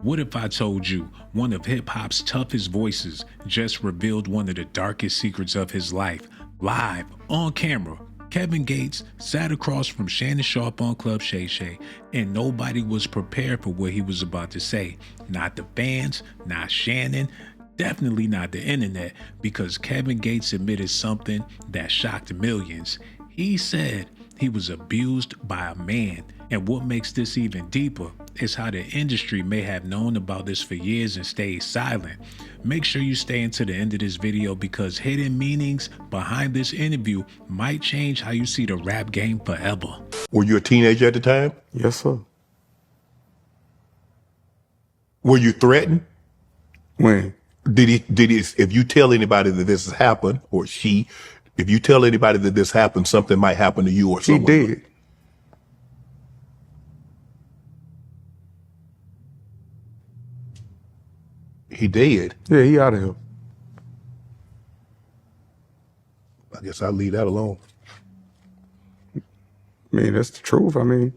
What if I told you one of hip hop's toughest voices just revealed one of the darkest secrets of his life, live, on camera? Kevin Gates sat across from Shannon Sharpe on Club Shay Shay, and nobody was prepared for what he was about to say. Not the fans, not Shannon, definitely not the internet, because Kevin Gates admitted something that shocked millions. He said he was abused by a man. And what makes this even deeper is how the industry may have known about this for years and stayed silent. Make sure you stay until the end of this video because hidden meanings behind this interview might change how you see the rap game forever. Were you a teenager at the time? Yes, sir. Were you threatened? When? Did he, if you tell anybody that this has happened, or if you tell anybody that this happened, something might happen to you or He someone? did. He did? Yeah, he out of here. I guess I'll leave that alone. I mean, that's the truth. I mean,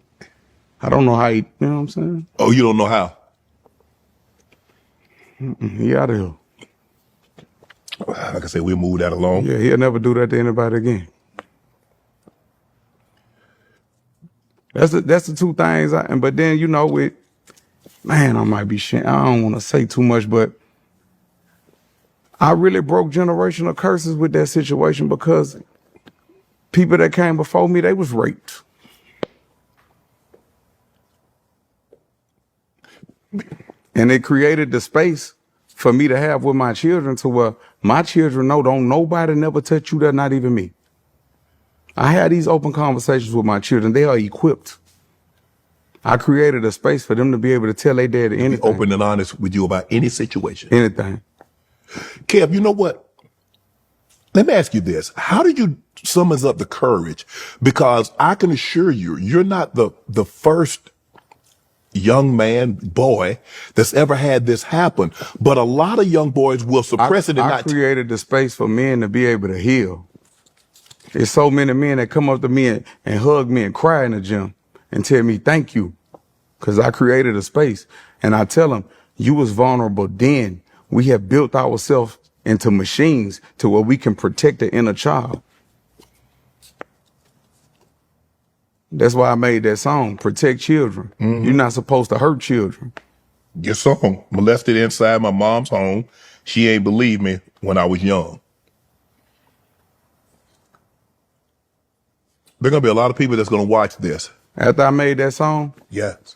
I don't know how he, you know what I'm saying? Oh, you don't know how? He out of here. Like I said, we'll move that along. Yeah, he'll never do that to anybody again. That's the two things. But then, you know, man, I might be shit. I don't want to say too much, but I really broke generational curses with that situation because people that came before me, they was raped. And it created the space for me to have with my children to where my children know don't nobody never touch you, that not even me. I had these open conversations with my children. They are equipped. I created a space for them to be able to tell their dad anything. Be open and honest with you about any situation. Anything. Kev, you know what? Let me ask you this. How did you summon up the courage? Because I can assure you, you're not the first young man, boy, that's ever had this happen. But a lot of young boys will suppress it and I not. created the space for men to be able to heal. There's so many men that come up to me and hug me and cry in the gym and tell me thank you, because I created a space. And I tell them, you was vulnerable then. We have built ourselves into machines to where we can protect the inner child. That's why I made that song, Protect Children. Mm-hmm. You're not supposed to hurt children. Your song, molested inside my mom's home. She ain't believe me when I was young. There gonna be a lot of people that's gonna watch this. After I made that song? Yes.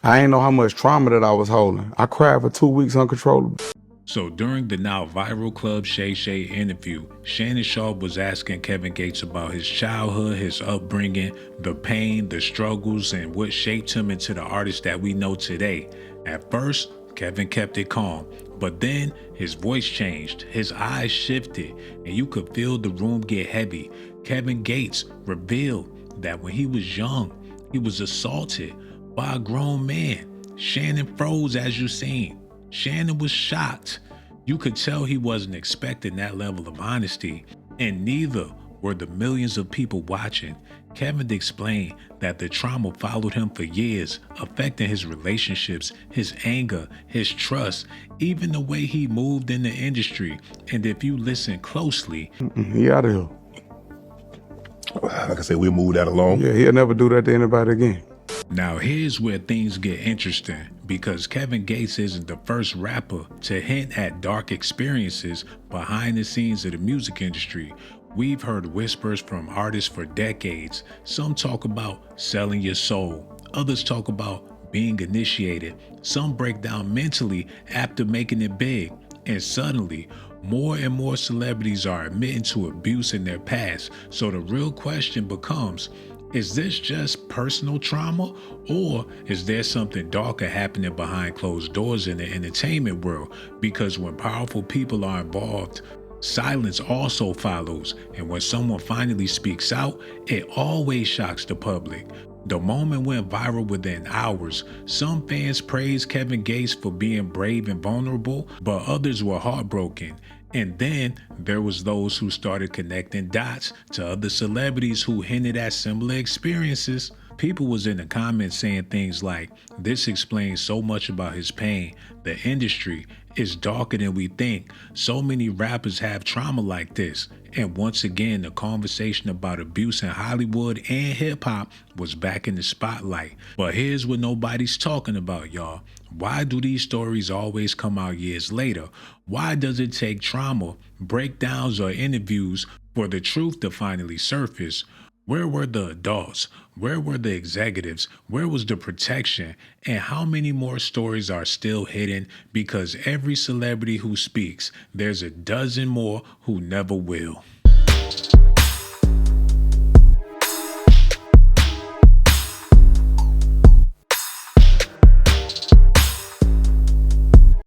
I ain't know how much trauma that I was holding. I cried for 2 weeks uncontrollably. So during the now viral Club Shay Shay interview, Shannon Sharpe was asking Kevin Gates about his childhood, his upbringing, the pain, the struggles, and what shaped him into the artist that we know today. At first, Kevin kept it calm, but then his voice changed, his eyes shifted, and you could feel the room get heavy. Kevin Gates revealed that when he was young, he was assaulted by a grown man. Shannon froze as you seen. Shannon was shocked. You could tell he wasn't expecting that level of honesty, and neither were the millions of people watching. Kevin explained that the trauma followed him for years, affecting his relationships, his anger, his trust, even the way he moved in the industry. And if you listen closely, he out of here. Like I said, we'll move that along. Yeah, he'll never do that to anybody again. Now here's where things get interesting, because Kevin Gates isn't the first rapper to hint at dark experiences behind the scenes of the music industry. We've heard whispers from artists for decades. Some talk about selling your soul. Others talk about being initiated. Some break down mentally after making it big. And suddenly, more and more celebrities are admitting to abuse in their past. So the real question becomes, is this just personal trauma, or is there something darker happening behind closed doors in the entertainment world? Because when powerful people are involved, silence also follows. And when someone finally speaks out, it always shocks the public. The moment went viral within hours. Some fans praised Kevin Gates for being brave and vulnerable, but others were heartbroken. And then there was those who started connecting dots to other celebrities who hinted at similar experiences. People was in the comments saying things like, this explains so much about his pain. The industry is darker than we think. So many rappers have trauma like this. And once again, the conversation about abuse in Hollywood and hip hop was back in the spotlight. But here's what nobody's talking about, y'all. Why do these stories always come out years later? Why does it take trauma, breakdowns, or interviews for the truth to finally surface? Where were the adults? Where were the executives? Where was the protection? And how many more stories are still hidden? Because every celebrity who speaks, there's a dozen more who never will.